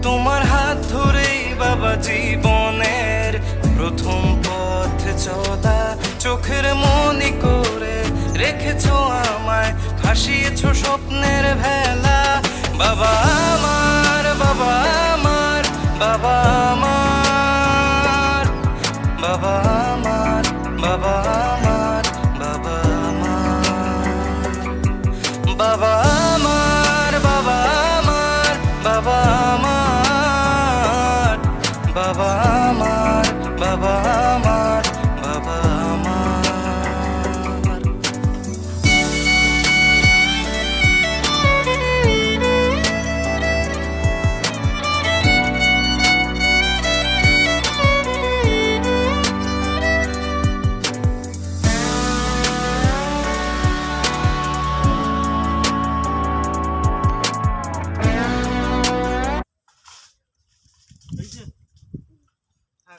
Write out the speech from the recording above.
তোমার হাত ধরেই বাবা জীবনের প্রথম পথ চলা, চোখের মনি করে রেখেছো আমায়, ভাসিয়েছো স্বপ্নের ভেলা। বাবা আমার, বাবা আমার, বাবা আমার, বাবা আমার, বাবা আমার, বাবা আমার, বাবা আমার, বাবা আমার, বাবা আমার, বাবা আমার, বাবা আমার, বাবা আমার। हाँ,